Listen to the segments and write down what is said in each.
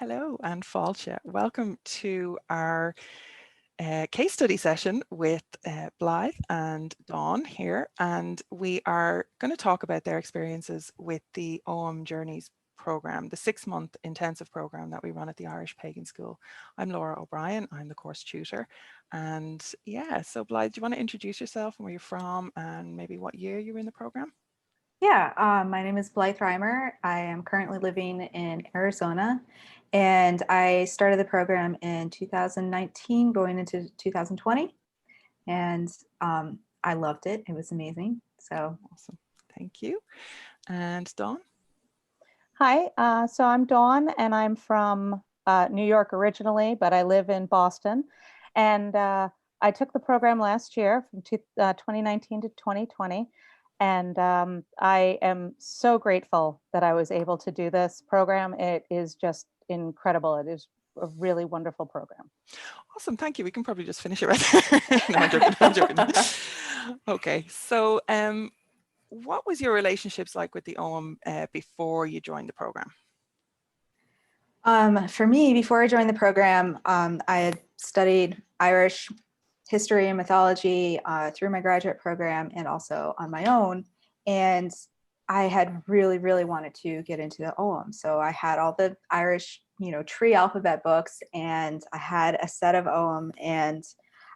Hello and Fáilte. Welcome to our case study session with Blythe and Dawn here, and we are going to talk about their experiences with the Ogham Journeys program, the 6-month intensive program that we run at the Irish Pagan School. I'm Lora O'Brien, I'm the course tutor, and yeah, so Blythe, do you want to introduce yourself and where you're from and maybe what year you were in the program? Yeah, my name is Blythe Reimer. I am currently living in Arizona, and I started the program in 2019, going into 2020, and I loved it. It was amazing. So Awesome, thank you. And Dawn? Hi, so I'm Dawn, and I'm from New York originally, but I live in Boston. And I took the program last year from 2019 to 2020. And I am so grateful that I was able to do this program. It is just incredible. It is a really wonderful program. Awesome, thank you. We can probably just finish it right there. No, I'm joking. Okay, so what was your relationships like with the Ogham before you joined the program? for me, before I joined the program, I had studied Irish history and mythology through my graduate program and also on my own. And I had really, really wanted to get into the Ogham. So I had all the Irish, tree alphabet books, and I had a set of Ogham, and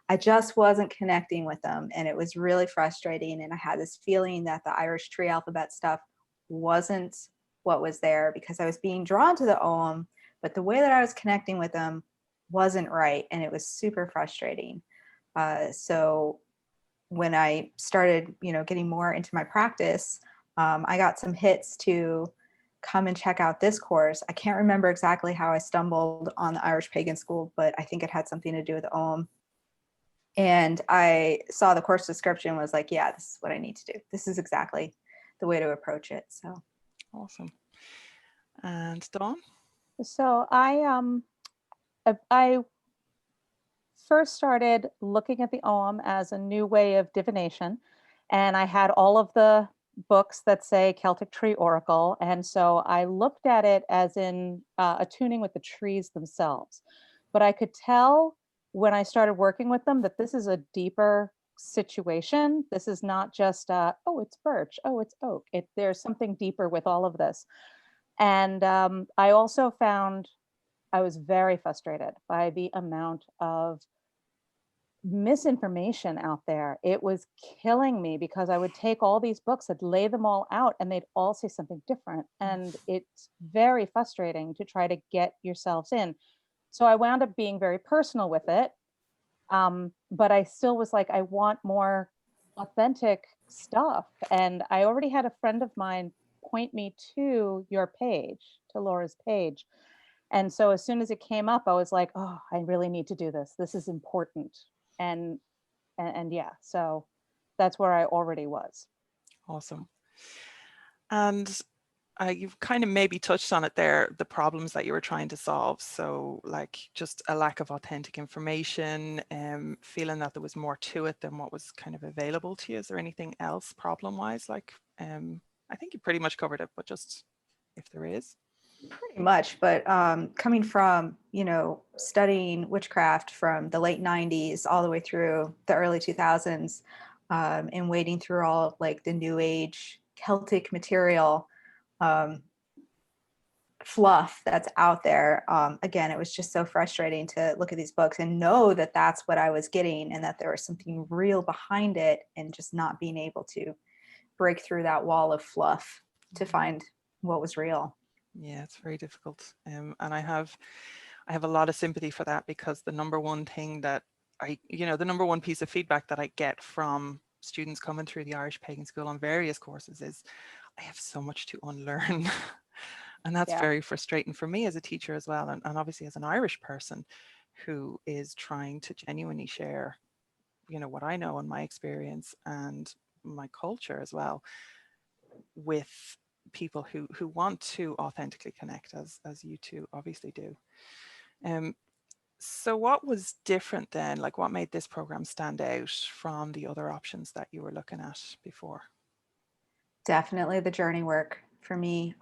I just wasn't connecting with them. And it was really frustrating. And I had this feeling that the Irish tree alphabet stuff wasn't what was there, because I was being drawn to the Ogham, but the way that I was connecting with them wasn't right. And it was super frustrating. So when I started, getting more into my practice, I got some hits to come and check out this course. I can't remember exactly how I stumbled on the Irish Pagan School, but I think it had something to do with Ogham. And I saw the course description and was like, yeah, this is what I need to do. This is exactly the way to approach it. So Awesome. And Dawn? So I first started looking at the Ogham as a new way of divination, and I had all of the books that say Celtic Tree Oracle, and so I looked at it as in attuning with the trees themselves. But I could tell when I started working with them that this is a deeper situation. This is not just oh, it's birch, oh, it's oak. There's something deeper with all of this. And I also found I was very frustrated by the amount of misinformation out there. It was killing me because I would take all these books, I'd lay them all out, and they'd all say something different. And it's very frustrating to try to get yourselves in. So I wound up being very personal with it. But I still was like, I want more authentic stuff. And I already had a friend of mine point me to your page, to Laura's page. And so as soon as it came up, I was like, oh, I really need to do this. This is important. And yeah, so that's where I already was. Awesome. And you've kind of maybe touched on it there, the problems that you were trying to solve. So like just a lack of authentic information, feeling that there was more to it than what was kind of available to you. Is there anything else problem-wise? Like, I think you pretty much covered it, but just if there is. pretty much, but coming from, studying witchcraft from the late 90s all the way through the early 2000s, and wading through all like the new age Celtic material, fluff that's out there. Again, it was just so frustrating to look at these books and know that that's what I was getting, and that there was something real behind it, and just not being able to break through that wall of fluff to find what was real. Yeah, it's very difficult. And I have a lot of sympathy for that, because the number one thing that the number one piece of feedback that I get from students coming through the Irish Pagan School on various courses is, I have so much to unlearn. And that's very frustrating for me as a teacher as well. And obviously as an Irish person who is trying to genuinely share, what I know and my experience and my culture as well with people who want to authentically connect, as you two obviously do. So what was different then? Like, what made this program stand out from the other options that you were looking at before? Definitely the journey work for me,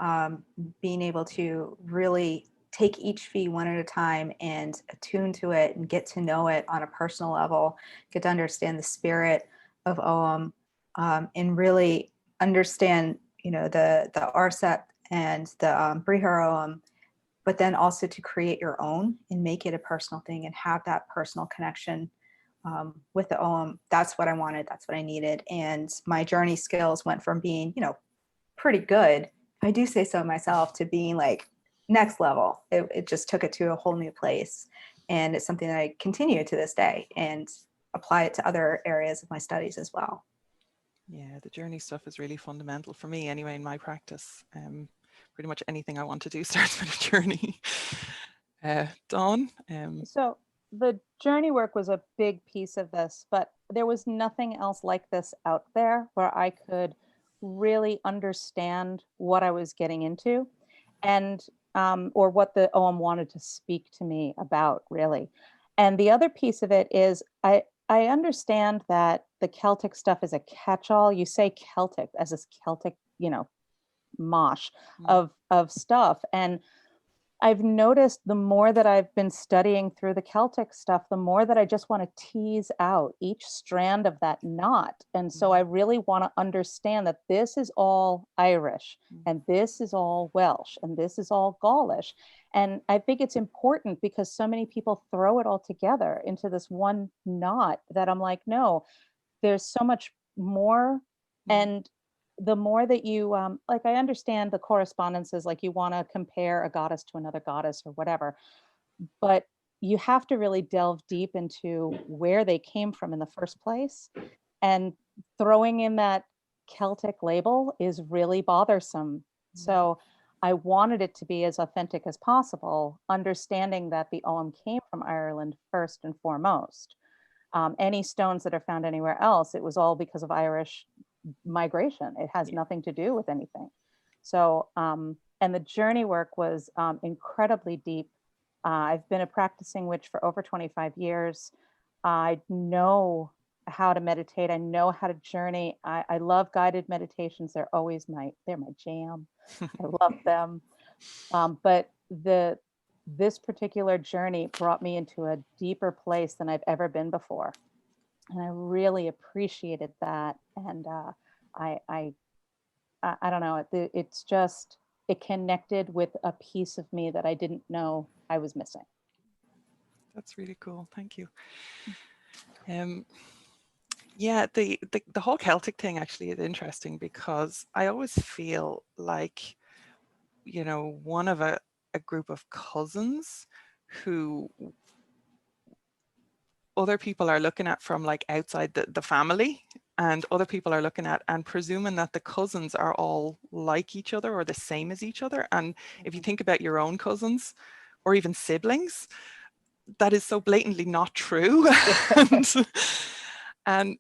being able to really take each fee one at a time and attune to it and get to know it on a personal level, get to understand the spirit of Ogham, and really understand, you know, the RCEP and the Brihar Ogham, but then also to create your own and make it a personal thing and have that personal connection with the Ogham. That's what I wanted. That's what I needed. And my journey skills went from being, you know, pretty good, I do say so myself, to being like next level. It just took it to a whole new place. And it's something that I continue to this day and apply it to other areas of my studies as well. Yeah, the journey stuff is really fundamental for me anyway in my practice. Pretty much anything I want to do starts with a journey. Dawn? So the journey work was a big piece of this, but there was nothing else like this out there where I could really understand what I was getting into, and or what the Ogham wanted to speak to me about, really. And the other piece of it is I understand that the Celtic stuff is a catch-all. You say Celtic as this Celtic, you know, mosh of stuff. And I've noticed the more that I've been studying through the Celtic stuff, the more that I just want to tease out each strand of that knot. And so I really want to understand that this is all Irish, and this is all Welsh, and this is all Gaulish. And I think it's important because so many people throw it all together into this one knot that I'm like, no, there's so much more. And the more that you like, I understand the correspondences, like you want to compare a goddess to another goddess or whatever, but you have to really delve deep into where they came from in the first place. And throwing in that Celtic label is really bothersome. So I wanted it to be as authentic as possible, understanding that the Ogham came from Ireland first and foremost. Any stones that are found anywhere else, it was all because of Irish migration. It has nothing to do with anything. So, and the journey work was incredibly deep. I've been a practicing witch for over 25 years. I know how to meditate. I know how to journey. I love guided meditations. They're my jam. I love them. But this particular journey brought me into a deeper place than I've ever been before. And I really appreciated that. And I don't know, it's just, it connected with a piece of me that I didn't know I was missing. That's really cool. Thank you. Yeah, the whole Celtic thing actually is interesting because I always feel like, you know, one of a group of cousins who other people are looking at from like outside the family, and other people are looking at and presuming that the cousins are all like each other or the same as each other. And if you think about your own cousins or even siblings, that is so blatantly not true. and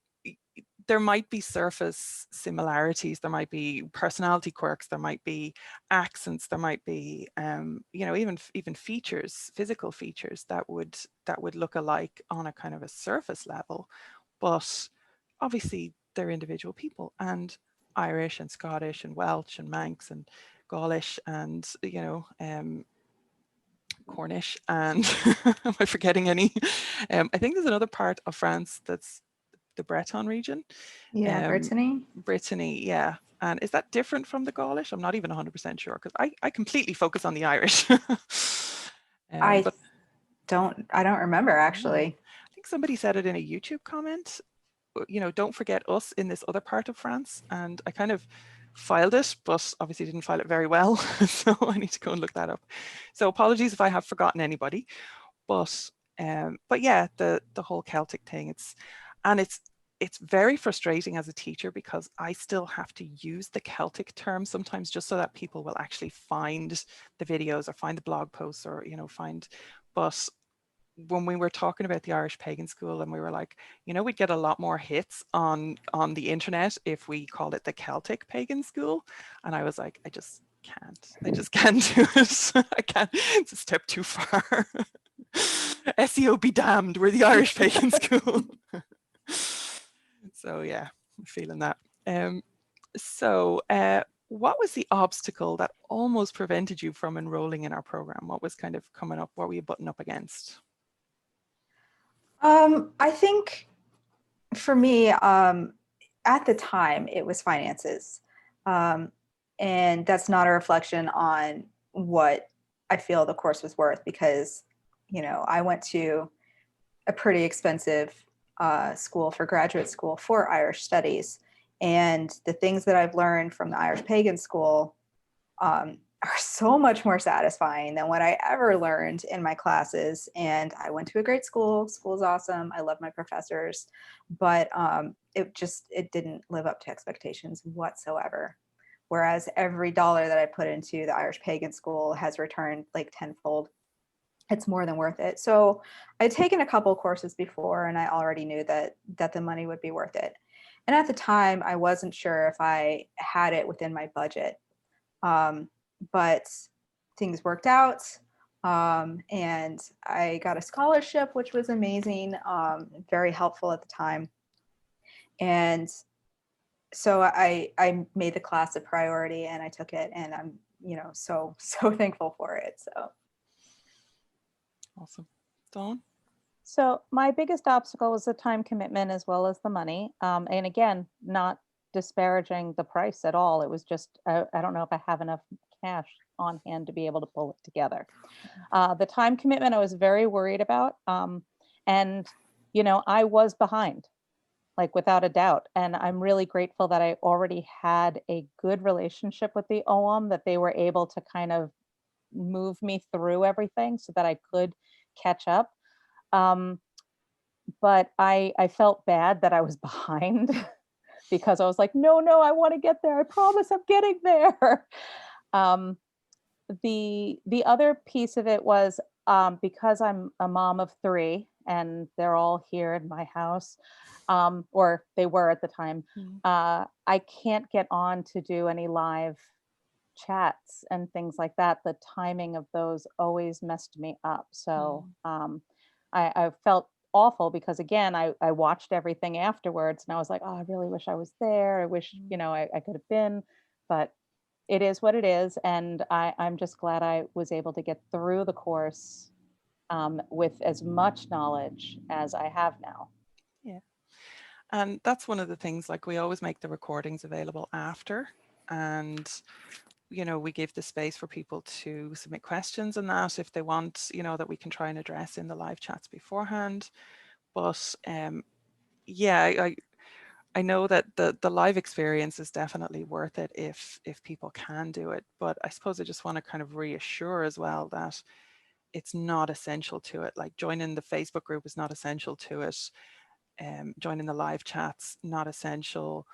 there might be surface similarities, there might be personality quirks, there might be accents, there might be you know, even features, physical features that would look alike on a kind of a surface level, but obviously they're individual people, and Irish and Scottish and Welsh and Manx and Gaulish and, you know, Cornish and am I forgetting any? I think there's another part of France that's the Breton region. Yeah, Brittany. Brittany, yeah. And is that different from the Gaulish? I'm not even 100% sure because I completely focus on the Irish. I don't remember actually. I think somebody said it in a YouTube comment, you know, don't forget us in this other part of France. And I kind of filed it, but obviously didn't file it very well. So I need to go and look that up. So apologies if I have forgotten anybody, but yeah, the whole Celtic thing, it's very frustrating as a teacher because I still have to use the Celtic term sometimes just so that people will actually find the videos or find the blog posts or, you know, but when we were talking about the Irish Pagan School and we were like, you know, we'd get a lot more hits on the internet if we called it the Celtic Pagan School. And I was like, I just can't do it. I can't, it's a step too far. SEO be damned, we're the Irish Pagan School. So yeah, I'm feeling that. So what was the obstacle that almost prevented you from enrolling in our program? What was kind of coming up? What were you butting up against? I think for me, at the time, it was finances. And that's not a reflection on what I feel the course was worth, because, you know, I went to a pretty expensive school for graduate school for Irish studies. And the things that I've learned from the Irish Pagan School are so much more satisfying than what I ever learned in my classes. And I went to a great school. School's awesome. I love my professors, but it didn't live up to expectations whatsoever. Whereas every dollar that I put into the Irish Pagan School has returned like tenfold. It's more than worth it. So I'd taken a couple courses before, and I already knew that the money would be worth it. And at the time, I wasn't sure if I had it within my budget. But things worked out, and I got a scholarship, which was amazing, very helpful at the time. And so I made the class a priority, and I took it, and I'm, you know, so thankful for it. So Awesome. Dawn? So my biggest obstacle was the time commitment as well as the money. And again, not disparaging the price at all. It was just, I don't know if I have enough cash on hand to be able to pull it together. The time commitment I was very worried about. And, you know, I was behind, like without a doubt. And I'm really grateful that I already had a good relationship with the Ogham, that they were able to kind of move me through everything so that I could catch up. But I felt bad that I was behind because I was like, no, I want to get there. I promise I'm getting there. Um, the other piece of it was because I'm a mom of three and they're all here in my house, or they were at the time. I can't get on to do any live chats and things like that. The timing of those always messed me up. So I felt awful because again, I watched everything afterwards and I was like, oh, I really wish I was there. I wish, you know, I could have been, but it is what it is. And I'm just glad I was able to get through the course with as much knowledge as I have now. Yeah. And that's one of the things, like we always make the recordings available after, and you know, we give the space for people to submit questions and that if they want, you know, that we can try and address in the live chats beforehand. But yeah, I know that the live experience is definitely worth it if people can do it. But I suppose I just want to kind of reassure as well that it's not essential to it. Like joining the Facebook group is not essential to it. Joining the live chats, not essential.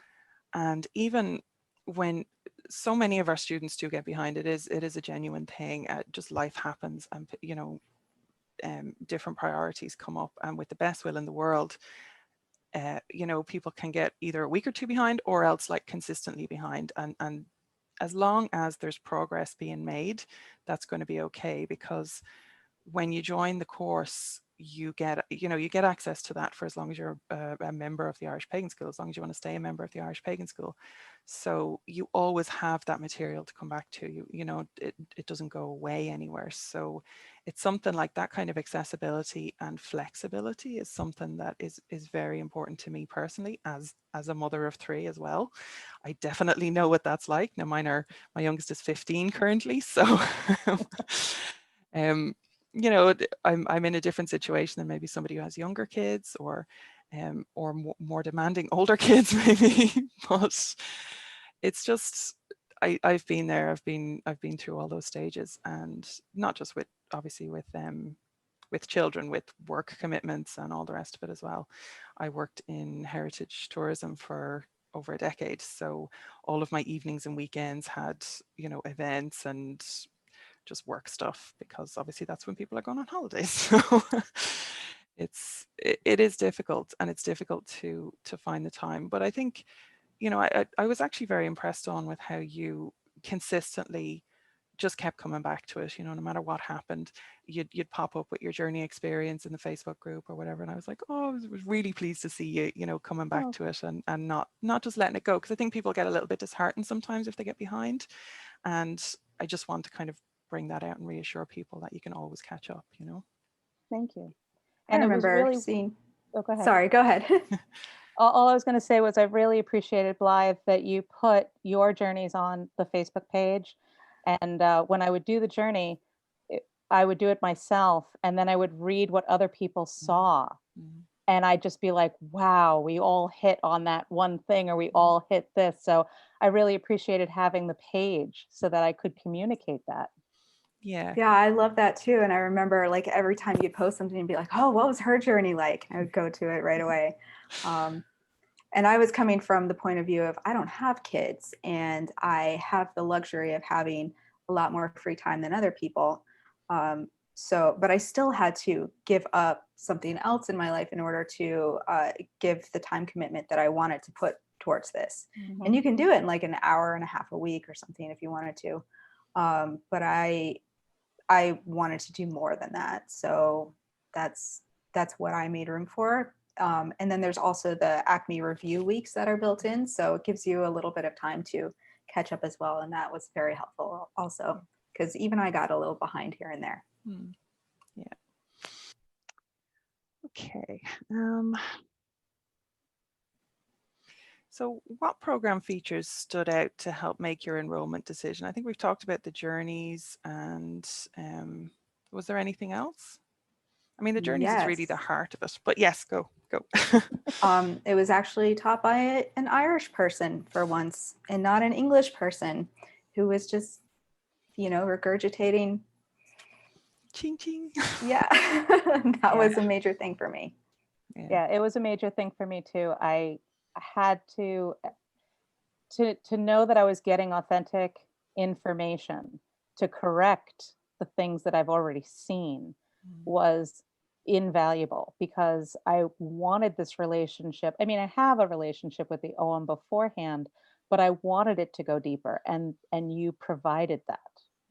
And even when so many of our students do get behind, it is a genuine thing. Just life happens, and you know, different priorities come up, and with the best will in the world, you know, people can get either a week or two behind or else like consistently behind, and as long as there's progress being made, that's going to be okay, because when you join the course, you get, you know, you get access to that for as long as you're a member of the Irish Pagan School, as long as you want to stay a member of the Irish Pagan School. So you always have that material to come back to. You know, it doesn't go away anywhere. So it's something like that kind of accessibility and flexibility is something that is very important to me personally, as a mother of three as well. I definitely know what that's like. Now my youngest is 15 currently, so you know, I'm in a different situation than maybe somebody who has younger kids or more demanding older kids maybe. But it's just, I've been there. I've been through all those stages, and not just with, obviously with children, with work commitments and all the rest of it as well. I worked in heritage tourism for over a decade, so all of my evenings and weekends had, you know, events and just work stuff, because obviously that's when people are going on holidays. So it is difficult, and it's difficult to find the time. But I think, you know, I was actually very impressed on with how you consistently just kept coming back to it, you know, no matter what happened, you'd pop up with your journey experience in the Facebook group or whatever. And I was like, oh, I was really pleased to see you, you know, coming back to it and not just letting it go. Because I think people get a little bit disheartened sometimes if they get behind. And I just want to kind of bring that out and reassure people that you can always catch up, you know. Thank you. And And I it was remember really seeing, oh, go ahead. sorry, go ahead. All I was going to say was I really appreciated, Blythe, that you put your journeys on the Facebook page. And when I would do the journey, I would do it myself, and then I would read what other people saw. Mm-hmm. And I'd just be like, wow, we all hit on that one thing, or we all hit this. So I really appreciated having the page so that I could communicate that. Yeah. Yeah, I love that too. And I remember like every time you'd post something and be like, oh, what was her journey like? I would go to it right away. And I was coming from the point of view of I don't have kids and I have the luxury of having a lot more free time than other people. But I still had to give up something else in my life in order to give the time commitment that I wanted to put towards this. Mm-hmm. And you can do it in like an hour and a half a week or something if you wanted to. But I wanted to do more than that. So that's what I made room for. And then there's also the Acme review weeks that are built in. So it gives you a little bit of time to catch up as well. And that was very helpful also, because even I got a little behind here and there. Yeah. Okay. So what program features stood out to help make your enrollment decision? I think we've talked about the journeys, and was there anything else? I mean, the journeys is really the heart of it, but yes, go. It was actually taught by an Irish person for once and not an English person who was just, you know, regurgitating. Ching, ching. Yeah, that was a major thing for me. Yeah, it was a major thing for me too. I had to know that I was getting authentic information to correct the things that I've already seen was invaluable, because I wanted this relationship. I mean, I have a relationship with the Ogham beforehand, but I wanted it to go deeper, and you provided that,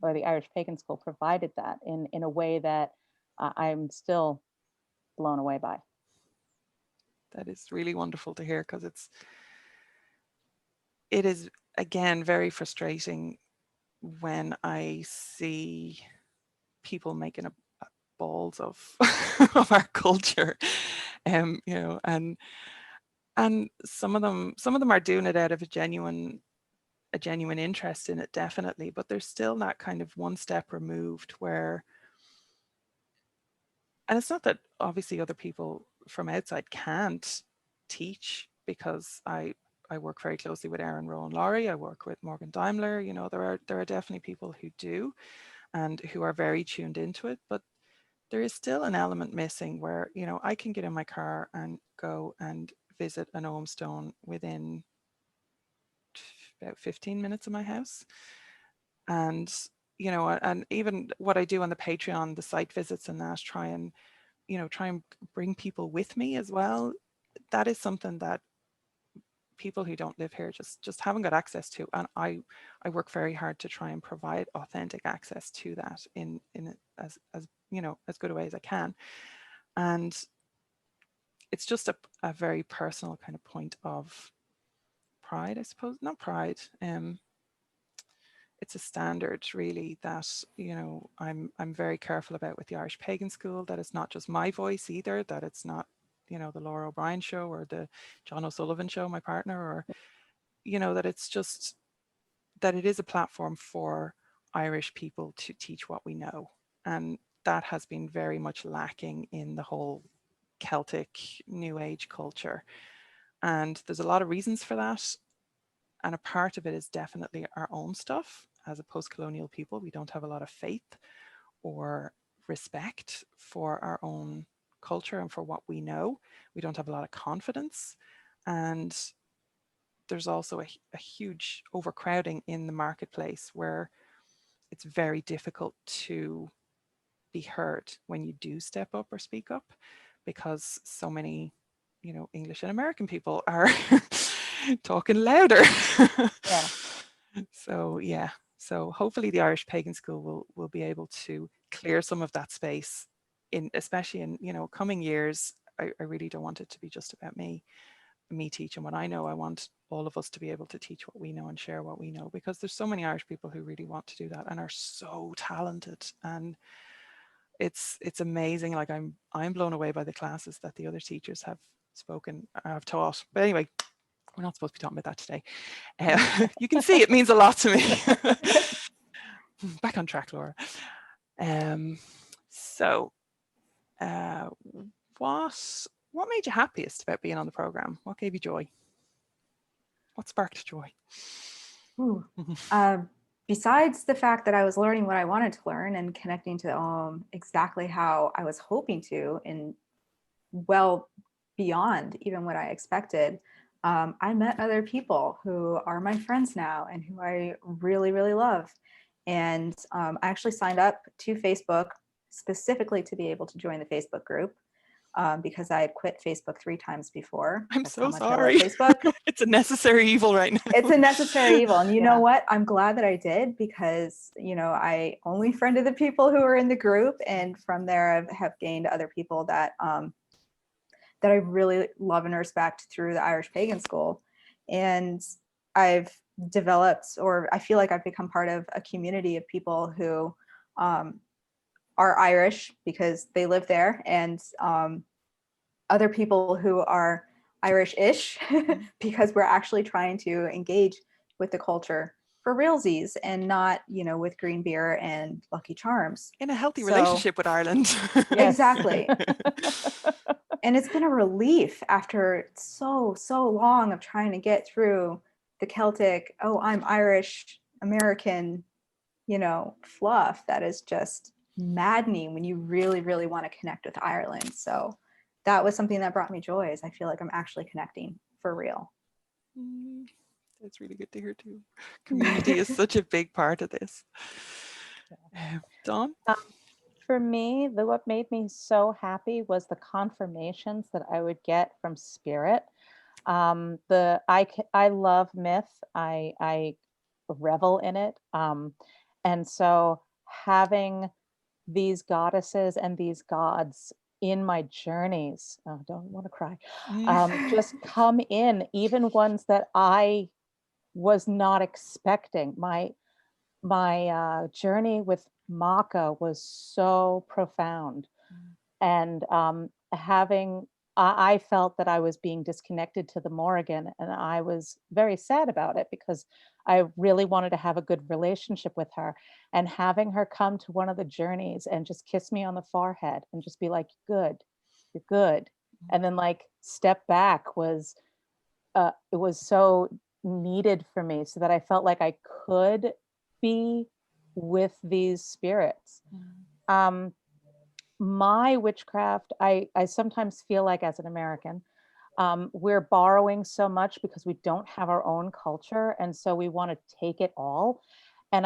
or the Irish Pagan School provided that in a way that I'm still blown away by. That is really wonderful to hear, because it is again very frustrating when I see people making a balls of of our culture, you know, and some of them are doing it out of a genuine interest in it, definitely, but there's still that kind of one step removed where, and it's not that obviously other people from outside can't teach, because I work very closely with Aaron Rowe and Laurie. I work with Morgan Daimler. You know, there are definitely people who do and who are very tuned into it, but there is still an element missing where, you know, I can get in my car and go and visit an Ogham stone within about 15 minutes of my house. And, you know, and even what I do on the Patreon, the site visits and that, try and bring people with me as well. That is something that people who don't live here just haven't got access to, and I work very hard to try and provide authentic access to that in as you know, as good a way as I can. And it's just a very personal kind of point of pride, I suppose. Not pride, it's a standard really that, you know, I'm very careful about with the Irish Pagan School, that it's not just my voice either, that it's not, you know, the Lora O'Brien show or the John O'Sullivan show, my partner, or, you know, that it's just that it is a platform for Irish people to teach what we know. And that has been very much lacking in the whole Celtic New Age culture. And there's a lot of reasons for that. And a part of it is definitely our own stuff. As a post-colonial people, we don't have a lot of faith or respect for our own culture and for what we know. We don't have a lot of confidence. And there's also a huge overcrowding in the marketplace where it's very difficult to be heard when you do step up or speak up, because so many, you know, English and American people are talking louder. Yeah. So yeah, So hopefully the Irish Pagan School will be able to clear some of that space, especially in, you know, coming years. I really don't want it to be just about me teaching what I know. I want all of us to be able to teach what we know and share what we know, because there's so many Irish people who really want to do that and are so talented, and it's amazing. Like I'm blown away by the classes that the other teachers have taught. But anyway, we're not supposed to be talking about that today. You can see it means a lot to me. Back on track, Laura. So what made you happiest about being on the program? What gave you joy? What sparked joy? Besides the fact that I was learning what I wanted to learn and connecting to exactly how I was hoping to, and well beyond even what I expected, I met other people who are my friends now and who I really, really love. And I actually signed up to Facebook specifically to be able to join the Facebook group. Because I had quit Facebook 3 times before. I'm That's so how much sorry. I love Facebook. It's a necessary evil right now. It's a necessary evil. And you know what? I'm glad that I did, because, you know, I only friended the people who were in the group. And from there, I have gained other people that that I really love and respect through the Irish Pagan School. And I've developed, or I feel like I've become part of a community of people who are Irish because they live there, and other people who are Irish-ish because we're actually trying to engage with the culture for realsies and not, you know, with green beer and Lucky Charms. In a healthy relationship with Ireland. Exactly. And it's been a relief after so long of trying to get through the Celtic, oh, I'm Irish American, you know, fluff that is just maddening when you really, really want to connect with Ireland. So that was something that brought me joy, is I feel like I'm actually connecting for real. That's really good to hear too. Community is such a big part of this. Dawn? For me, what made me so happy was the confirmations that I would get from spirit. I love myth. I revel in it. And so having these goddesses and these gods in my journeys, oh, don't want to cry, just come in, even ones that I was not expecting. My journey with Maka was so profound, and I felt that I was being disconnected to the Mórrígan, and I was very sad about it because I really wanted to have a good relationship with her, and having her come to one of the journeys and just kiss me on the forehead and just be like, you're good. And then like step back was, it was so needed for me, so that I felt like I could be with these spirits. My witchcraft, I sometimes feel like, as an American, we're borrowing so much because we don't have our own culture, and so we want to take it all. And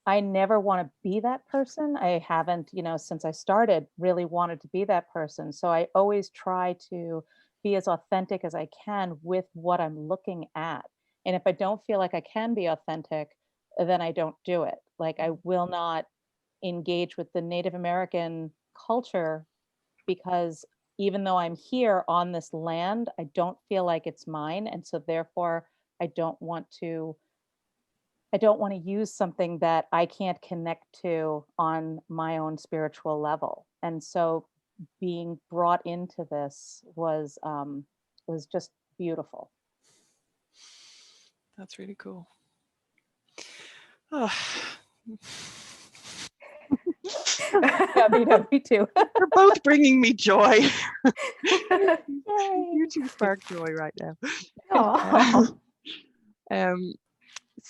I never want to be that person. I haven't, you know, since I started, really wanted to be that person. So I always try to be as authentic as I can with what I'm looking at. And if I don't feel like I can be authentic, then I don't do it. Like, I will not engage with the Native American culture, because even though I'm here on this land, I don't feel like it's mine. And so therefore I don't want to use something that I can't connect to on my own spiritual level. And so being brought into this was just beautiful. That's really cool. Oh. Yeah, me too. You're both bringing me joy. You two spark joy right now.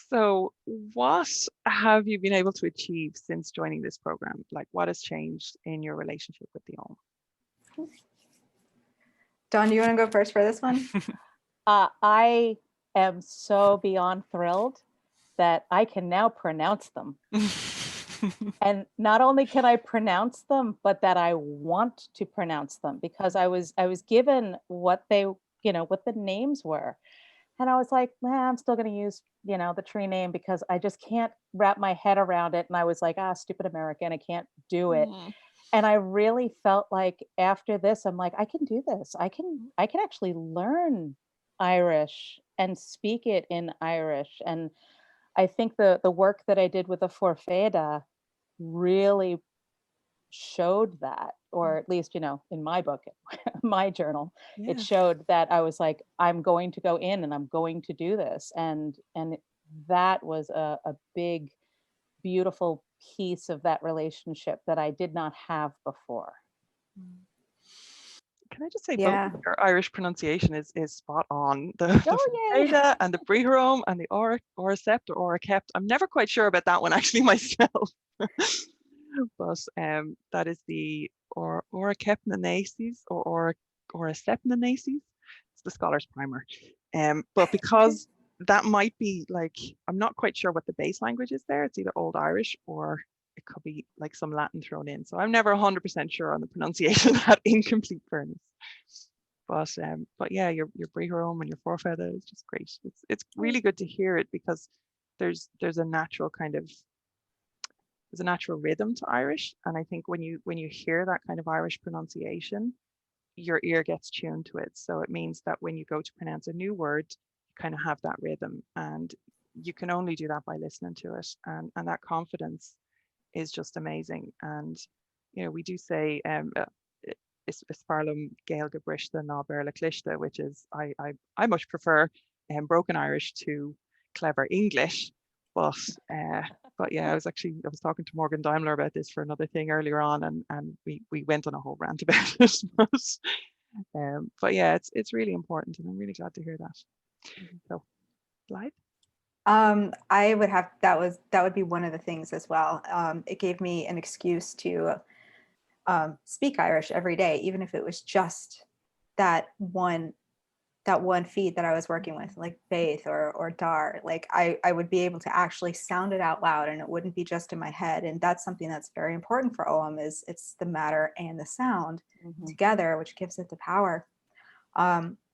So what have you been able to achieve since joining this program? Like, what has changed in your relationship with the Ogham? Dawn, do you want to go first for this one? I am so beyond thrilled that I can now pronounce them. And not only can I pronounce them, but that I want to pronounce them, because I was given what they, you know, what the names were. And I was like, I'm still going to use, the tree name because I just can't wrap my head around it. And I was like, stupid American, I can't do it. Mm. And I really felt like after this, I'm like, I can do this. I can actually learn Irish and speak it in Irish. And I think the work that I did with the Forfeda really showed that, or at least, in my book, my journal, it Yeah. showed that I was like, I'm going to go in and I'm going to do this. And that was a big, beautiful piece of that relationship that I did not have before. Can I just say, both Yeah. of your Irish pronunciation is spot on. The Oh, yay. Forfeda and the Brihrom and the Oracept or Orakept. I'm never quite sure about that one actually myself. But that is the Orakeptanaces or Oraceptanaces. It's the Scholars Primer. But because that might be like, I'm not quite sure what the base language is there. It's either Old Irish or it could be like some Latin thrown in. So I'm never 100% sure on the pronunciation of that, in complete fairness. But yeah, your Brihrom and your Forfeda is just great. It's really good to hear it because there's a natural kind of, there's a natural rhythm to Irish. And I think when you hear that kind of Irish pronunciation, your ear gets tuned to it. So it means that when you go to pronounce a new word, you kind of have that rhythm, and you can only do that by listening to it. And that confidence is just amazing. And, we do say, is Farlum Gael Gebrishta na Berla Clishta, which is, I much prefer broken Irish to clever English. But yeah, I was talking to Morgan Daimler about this for another thing earlier on, and we went on a whole rant about it. But yeah, it's really important, and I'm really glad to hear that. So, Blythe? I would have, that would be one of the things as well. It gave me an excuse to speak Irish every day, even if it was just that one feed that I was working with, like Faith or Dar. Like I would be able to actually sound it out loud, and it wouldn't be just in my head. And that's something that's very important for Ogham, is it's the matter and the sound together, which gives it the power.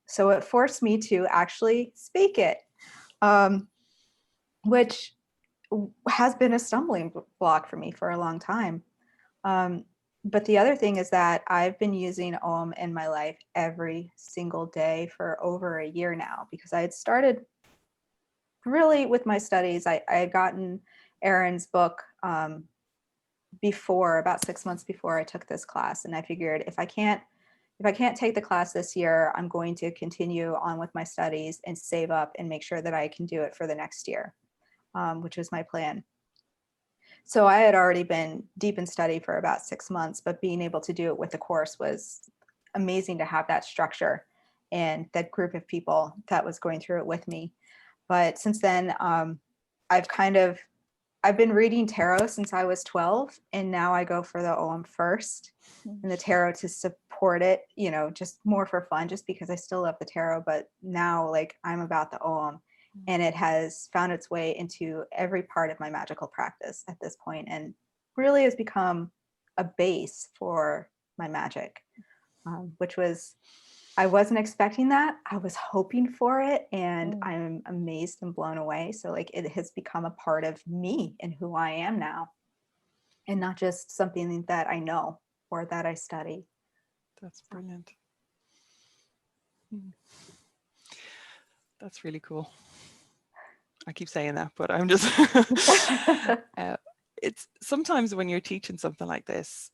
So it forced me to actually speak it, which has been a stumbling block for me for a long time. But the other thing is that I've been using Ogham in my life every single day for over a year now, because I had started really with my studies. I had gotten Erin's book before, about 6 months before I took this class. And I figured if I can't take the class this year, I'm going to continue on with my studies and save up and make sure that I can do it for the next year, which was my plan. So I had already been deep in study for about 6 months, but being able to do it with the course was amazing, to have that structure and that group of people that was going through it with me. But since then, I've been reading tarot since I was 12, and now I go for the Ogham first and the tarot to support it, just more for fun, just because I still love the tarot. But now, like, I'm about the Ogham. And it has found its way into every part of my magical practice at this point, and really has become a base for my magic, which I wasn't expecting that. I was hoping for it, and I'm amazed and blown away. So like, it has become a part of me and who I am now, and not just something that I know or that I study. That's brilliant. That's really cool. I keep saying that, but I'm just, it's sometimes when you're teaching something like this,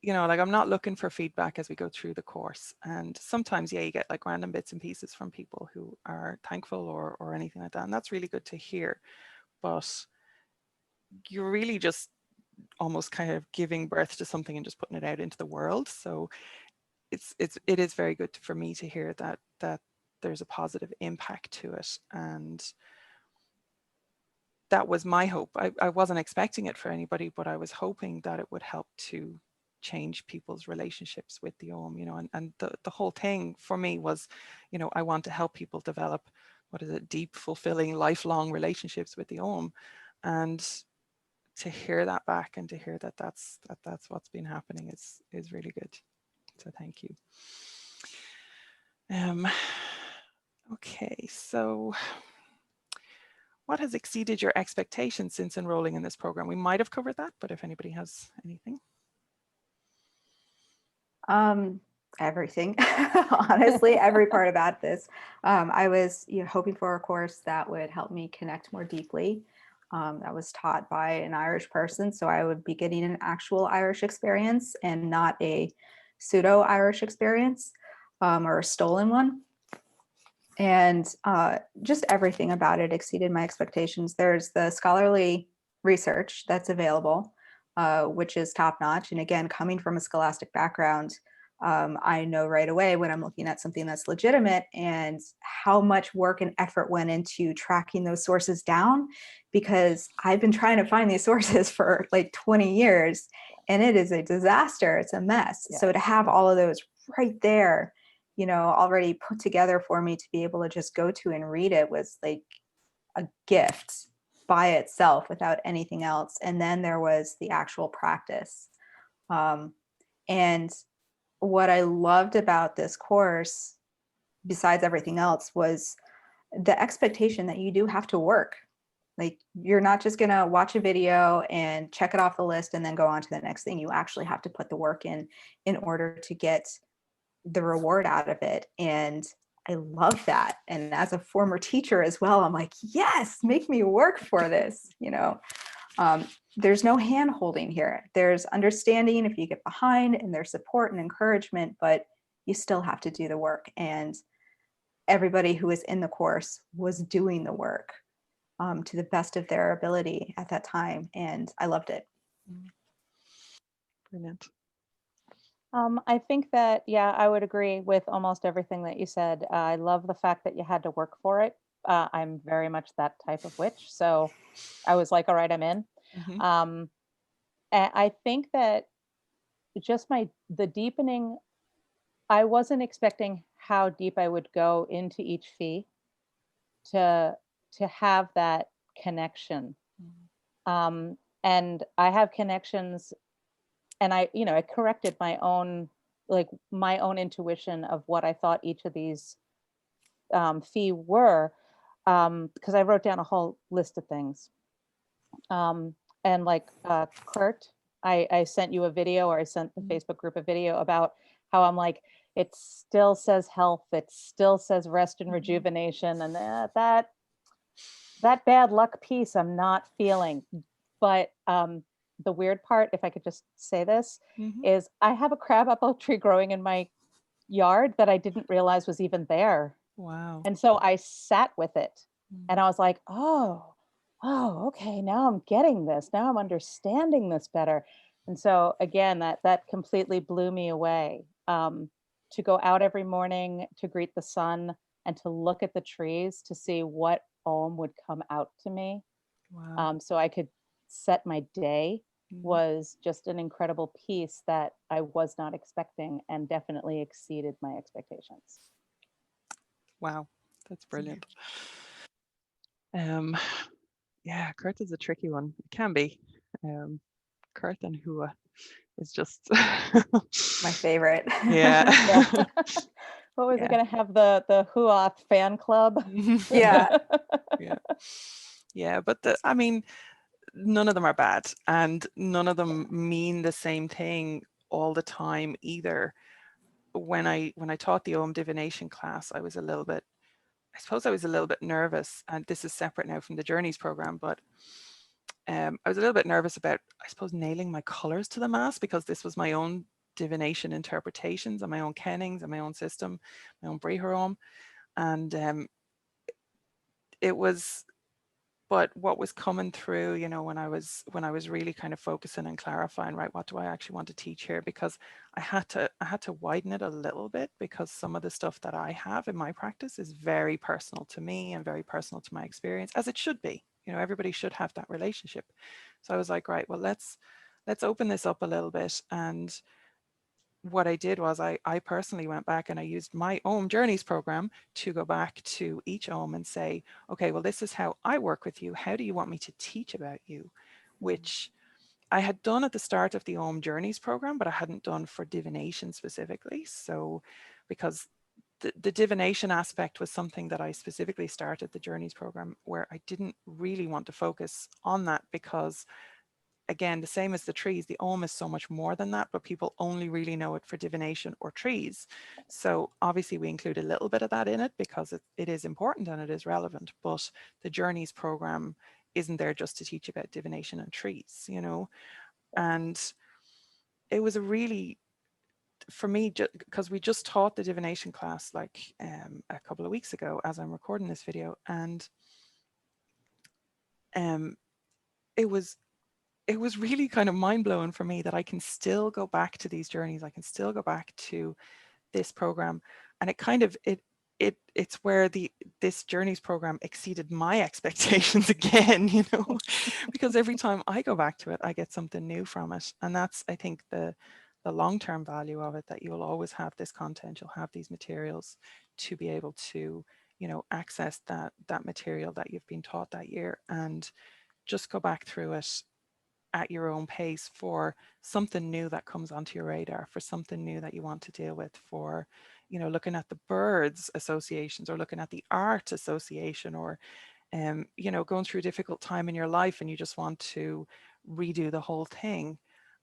like, I'm not looking for feedback as we go through the course. And sometimes, yeah, you get like random bits and pieces from people who are thankful or anything like that. And that's really good to hear. But you're really just almost kind of giving birth to something and just putting it out into the world. So it is very good for me to hear that there's a positive impact to it. And that was my hope. I wasn't expecting it for anybody, but I was hoping that it would help to change people's relationships with the Ogham, and the whole thing for me was, I want to help people develop, deep, fulfilling, lifelong relationships with the Ogham. And to hear that back, and to hear that's what's been happening is really good. So thank you. Okay, so what has exceeded your expectations since enrolling in this program? We might have covered that, but if anybody has anything. Everything, honestly, every part about this. I was hoping for a course that would help me connect more deeply. That was taught by an Irish person, so I would be getting an actual Irish experience and not a pseudo Irish experience or a stolen one. And just everything about it exceeded my expectations. There's the scholarly research that's available, which is top notch. And again, coming from a scholastic background, I know right away when I'm looking at something that's legitimate and how much work and effort went into tracking those sources down, because I've been trying to find these sources for like 20 years and it is a disaster. It's a mess. Yeah. So to have all of those right there, already put together for me to be able to just go to and read it was like a gift by itself without anything else. And then there was the actual practice. And what I loved about this course, besides everything else, was the expectation that you do have to work. Like, you're not just going to watch a video and check it off the list and then go on to the next thing. You actually have to put the work in order to get the reward out of it. And I love that. And as a former teacher as well, I'm like, yes, make me work for this. There's no hand holding here. There's understanding if you get behind, and there's support and encouragement, but you still have to do the work. And everybody who was in the course was doing the work to the best of their ability at that time. And I loved it. Brilliant. I think that, yeah, I would agree with almost everything that you said. I love the fact that you had to work for it. I'm very much that type of witch. So I was like, all right, I'm in. Mm-hmm. And I think that just the deepening, I wasn't expecting how deep I would go into each fee to have that connection. And I have connections, and I corrected my own intuition of what I thought each of these fee were, because I wrote down a whole list of things. And like Kurt, I sent you a video, or I sent the Facebook group a video about how I'm like, it still says health, it still says rest and rejuvenation, and that bad luck piece I'm not feeling. But the weird part, if I could just say this, is I have a crabapple tree growing in my yard that I didn't realize was even there. Wow. And so I sat with it and I was like, oh, okay, now I'm getting this. Now I'm understanding this better. And so again, that completely blew me away. To go out every morning to greet the sun and to look at the trees to see what Ogham would come out to me. Wow. So I could set my day was just an incredible piece that I was not expecting, and definitely exceeded my expectations. Wow, that's brilliant. Yeah, Kurt is a tricky one. It can be. Kurt and Hua is just my favorite. Yeah. What was it going to have, the Huath fan club? Yeah. Yeah, but I mean, none of them are bad, and none of them mean the same thing all the time either. When I taught the Ogham divination class, I suppose I was a little bit nervous, and this is separate now from the Journeys program, but I was a little bit nervous about, I suppose, nailing my colors to the mass, because this was my own divination interpretations and my own kennings and my own system, my own Briharom, and it was. But what was coming through, when I was really kind of focusing and clarifying, right, what do I actually want to teach here? Because I had to widen it a little bit, because some of the stuff that I have in my practice is very personal to me and very personal to my experience, as it should be. Everybody should have that relationship. So I was like, right, well, let's open this up a little bit. And what I did was I personally went back and I used my Ogham Journeys program to go back to each Ogham and say, okay, well, this is how I work with you. How do you want me to teach about you? Which I had done at the start of the Ogham Journeys program, but I hadn't done for divination specifically. So because the divination aspect was something that I specifically started the Journeys program, where I didn't really want to focus on that, because again, the same as the trees, the Ogham is so much more than that, but people only really know it for divination or trees. So obviously we include a little bit of that in it because it is important and it is relevant, but the Journeys program isn't there just to teach about divination and trees, you know. And it was a really, for me, because we just taught the divination class like a couple of weeks ago as I'm recording this video, and it was really kind of mind-blowing for me that I can still go back to these journeys. I can still go back to this program, and it kind of it's where this Journeys program exceeded my expectations again, you know, because every time I go back to it, I get something new from it. And that's, I think, the long-term value of it, that you'll always have this content, you'll have these materials to be able to, you know, access that material that you've been taught that year and just go back through it at your own pace for something new that comes onto your radar, for something new that you want to deal with, for, you know, looking at the birds associations or looking at the art association, or you know, going through a difficult time in your life and you just want to redo the whole thing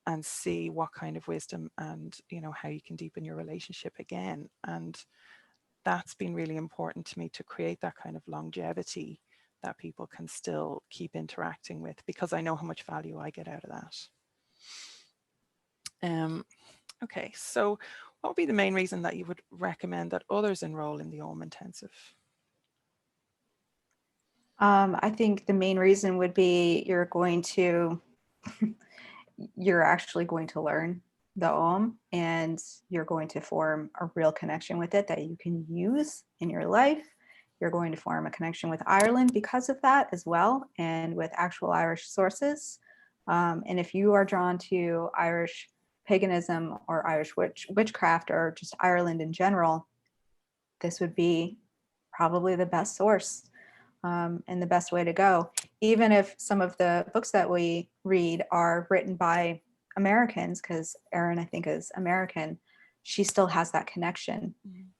and see what kind of wisdom and, you know, how you can deepen your relationship again. And that's been really important to me, to create that kind of longevity that people can still keep interacting with, because I know how much value I get out of that. Okay, so what would be the main reason that you would recommend that others enroll in the Ogham Intensive? I think the main reason would be you're actually going to learn the Ogham, and you're going to form a real connection with it that you can use in your life. You're going to form a connection with Ireland because of that as well, and with actual Irish sources. And if you are drawn to Irish paganism or Irish witchcraft, or just Ireland in general, this would be probably the best source and the best way to go. Even if some of the books that we read are written by Americans, because Erin, I think, is American, she still has that connection.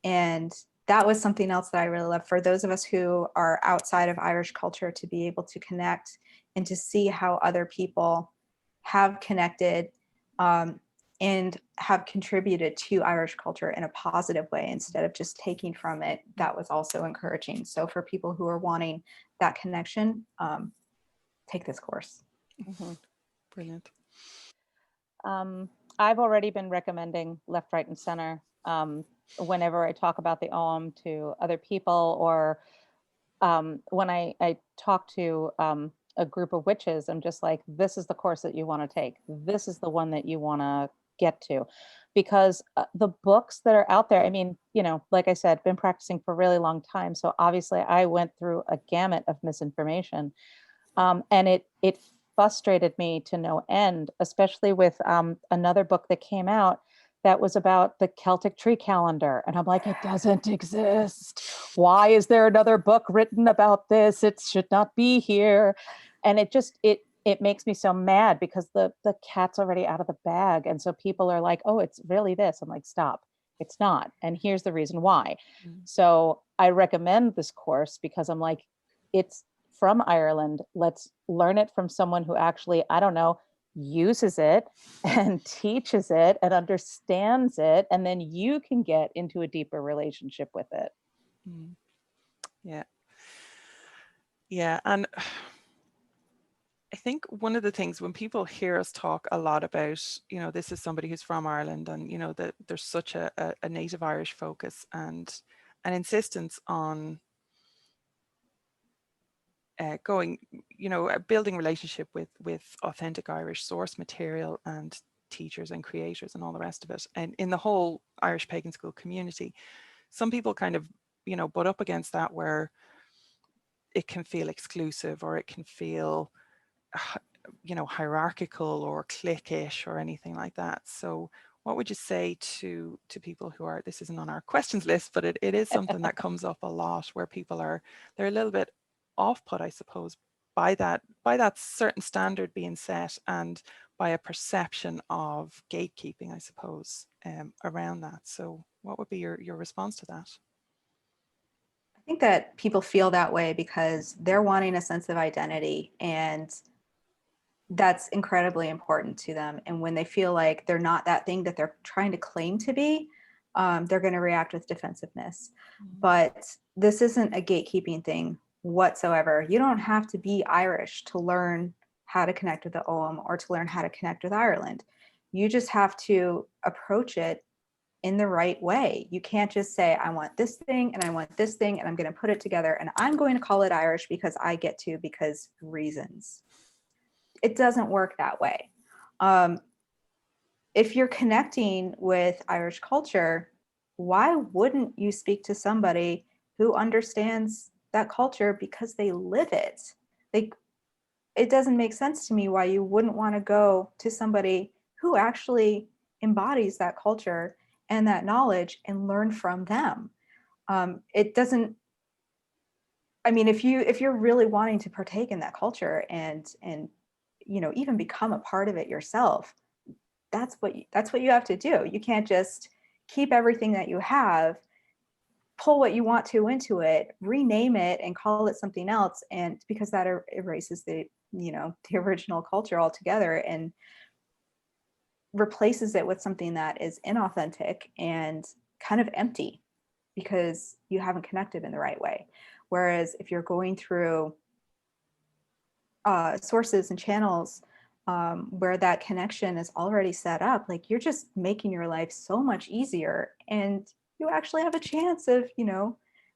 And that was something else that I really love, for those of us who are outside of Irish culture, to be able to connect and to see how other people have connected and have contributed to Irish culture in a positive way instead of just taking from it. That was also encouraging. So for people who are wanting that connection, take this course. Brilliant. I've already been recommending Left, Right, and Center whenever I talk about the Ogham to other people, or when I talk to a group of witches, I'm just like, this is the course that you want to take. This is the one that you want to get to, because the books that are out there, I mean, you know, like I said, been practicing for a really long time. So obviously I went through a gamut of misinformation, and it frustrated me to no end, especially with another book that came out that was about the Celtic tree calendar. And I'm like, it doesn't exist. Why is there another book written about this? It should not be here. And it makes me so mad, because the cat's already out of the bag. And so people are like, oh, it's really this. I'm like, stop, it's not. And here's the reason why. So I recommend this course because I'm like, it's from Ireland. Let's learn it from someone who actually, I don't know, uses it and teaches it and understands it. And then you can get into a deeper relationship with it. Yeah. Yeah. And I think one of the things when people hear us talk a lot about, you know, this is somebody who's from Ireland, and, you know, that there's such a native Irish focus and an insistence on going, you know, building relationship with authentic Irish source material and teachers and creators and all the rest of it. And in the whole Irish pagan school community, some people kind of, you know, butt up against that, where it can feel exclusive, or it can feel, you know, hierarchical or cliquish or anything like that. So what would you say to people who are, this isn't on our questions list, but it is something that comes up a lot, where people they're a little bit off put, I suppose, by that certain standard being set, and by a perception of gatekeeping, I suppose, around that. So what would be your response to that? think that people feel that way because they're wanting a sense of identity, and that's incredibly important to them. And when they feel like they're not that thing that they're trying to claim to be, they're going to react with defensiveness. But this isn't a gatekeeping thing whatsoever. You don't have to be Irish to learn how to connect with the Ogham or to learn how to connect with Ireland. You just have to approach it in the right way. You can't just say, I want this thing and I want this thing and I'm going to put it together and I'm going to call it Irish because I get to, because reasons. It doesn't work that way. If you're connecting with Irish culture, why wouldn't you speak to somebody who understands that culture because they live it? It doesn't make sense to me why you wouldn't want to go to somebody who actually embodies that culture and that knowledge and learn from them. It doesn't, I mean, if you're really wanting to partake in that culture and even become a part of it yourself, that's what you have to do. You can't just keep everything that you have, pull what you want to into it, rename it and call it something else, and because that erases the original culture altogether and replaces it with something that is inauthentic and kind of empty because you haven't connected in the right way. Whereas if you're going through sources and channels where that connection is already set up, like, you're just making your life so much easier, and you actually have a chance of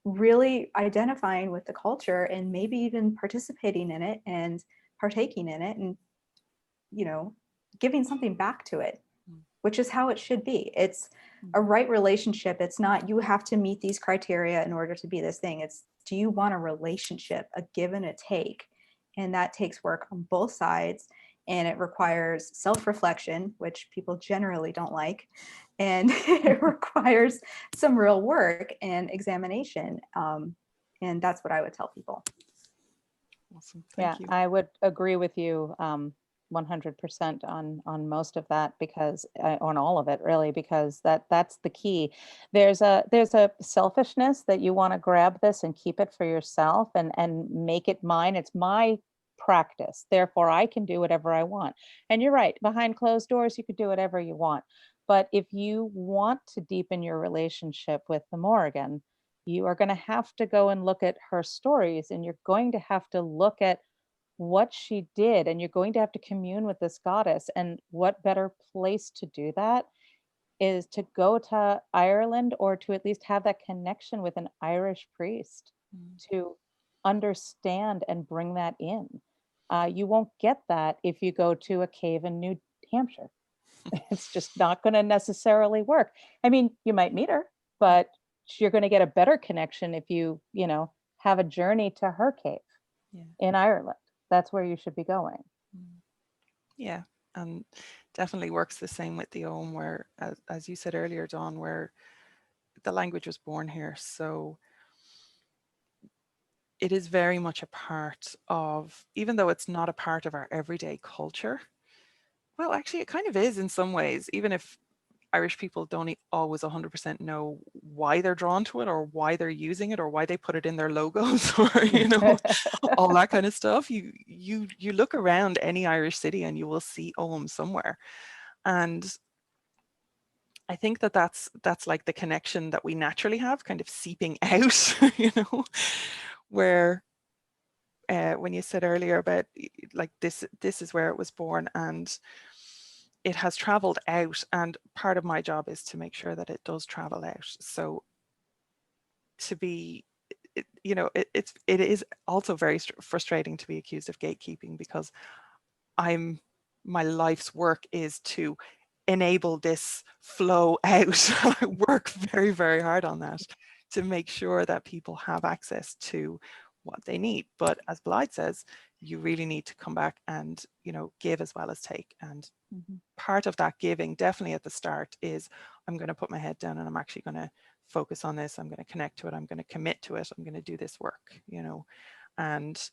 really identifying with the culture and maybe even participating in it and partaking in it and giving something back to it, which is how it should be. It's a right relationship. It's not you have to meet these criteria in order to be this thing. It's, do you want a relationship, a give and a take? And that takes work on both sides. And it requires self-reflection, which people generally don't like. And it requires some real work and examination. And that's what I would tell people. Awesome. Thank you. I would agree with you 100% on most of that, because on all of it really, because that's the key. There's a selfishness that you want to grab this and keep it for yourself and make it mine. It's my practice, therefore I can do whatever I want. And you're right, behind closed doors you could do whatever you want. But if you want to deepen your relationship with the Mórrígan, you are going to have to go and look at her stories, and you're going to have to look at what she did, and you're going to have to commune with this goddess. And what better place to do that is to go to Ireland, or to at least have that connection with an Irish priest to understand and bring that in. You won't get that if you go to a cave in New Hampshire. It's just not going to necessarily work. I mean, you might meet her, but you're going to get a better connection if you have a journey to her cave in Ireland. That's where you should be going. Yeah, and definitely works the same with the Ogham, where, as you said earlier, Dawn, where the language was born here. So it is very much a part of, even though it's not a part of our everyday culture. Well, actually, it kind of is in some ways, even if Irish people don't always 100% know why they're drawn to it, or why they're using it, or why they put it in their logos, or all that kind of stuff. You look around any Irish city and you will see Ogham somewhere, and I think that's like the connection that we naturally have, kind of seeping out, where when you said earlier about like this is where it was born, and it has traveled out, and part of my job is to make sure that it does travel out. So to be, it is also very frustrating to be accused of gatekeeping, because my life's work is to enable this flow out. I work very, very hard on that to make sure that people have access to what they need. But as Blythe says, you really need to come back and give as well as take. And part of that giving, definitely at the start, is I'm going to put my head down and I'm actually going to focus on this. I'm going to connect to it. I'm going to commit to it. I'm going to do this work, and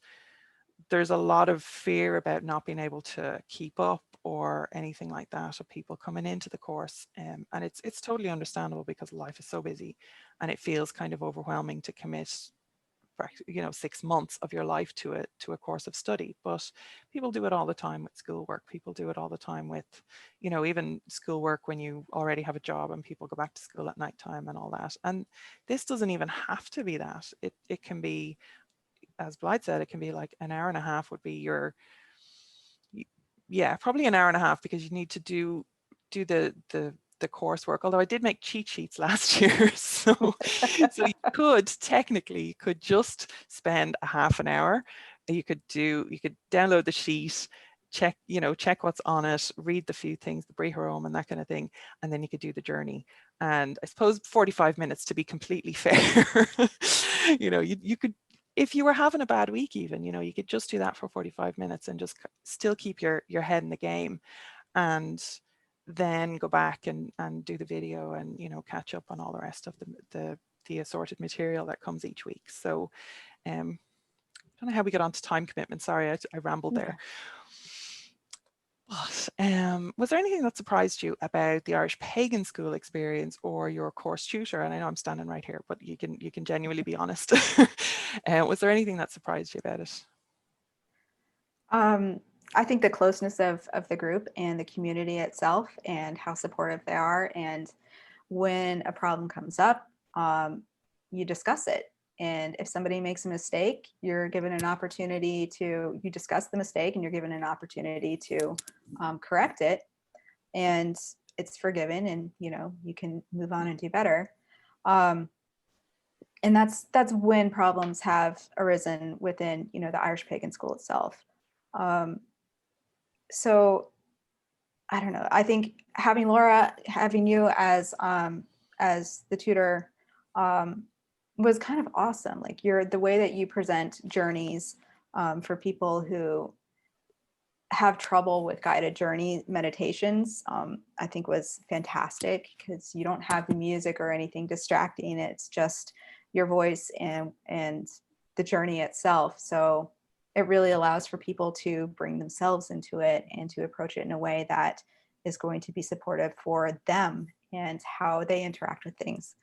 there's a lot of fear about not being able to keep up or anything like that, of people coming into the course, and it's totally understandable, because life is so busy and it feels kind of overwhelming to commit you know, 6 months of your life to a course of study. But people do it all the time with schoolwork. People do it all the time with, you know, even schoolwork when you already have a job and people go back to school at nighttime and all that. And this doesn't even have to be that. It can be, as Blythe said, it can be like an hour and a half would be your, yeah, probably an hour and a half, because you need to do the coursework. Although I did make cheat sheets last year, so you could just spend a half an hour. You could download the sheet, check what's on it, read the few things, the Brí Rome and that kind of thing, and then you could do the journey. And I suppose 45 minutes, to be completely fair. You know, you could, if you were having a bad week even, you know, you could just do that for 45 minutes and just still keep your head in the game, and then go back and do the video and, you know, catch up on all the rest of the assorted material that comes each week. So I don't know how we got onto time commitment. Sorry, I rambled there. But was there anything that surprised you about the Irish Pagan School experience or your course tutor? And I know I'm standing right here, but you can genuinely be honest. Was there anything that surprised you about it? I think the closeness of the group and the community itself, and how supportive they are. And when a problem comes up, you discuss it. And if somebody makes a mistake, you're given an opportunity to, you discuss the mistake and you're given an opportunity to correct it. And it's forgiven, and, you know, you can move on and do better. And that's when problems have arisen within, you know, the Irish Pagan School itself. So I don't know. I think having Lora, having you as the tutor was kind of awesome. Like, the way that you present journeys for people who have trouble with guided journey meditations, I think was fantastic, because you don't have the music or anything distracting. It's just your voice and the journey itself. So it really allows for people to bring themselves into it and to approach it in a way that is going to be supportive for them and how they interact with things.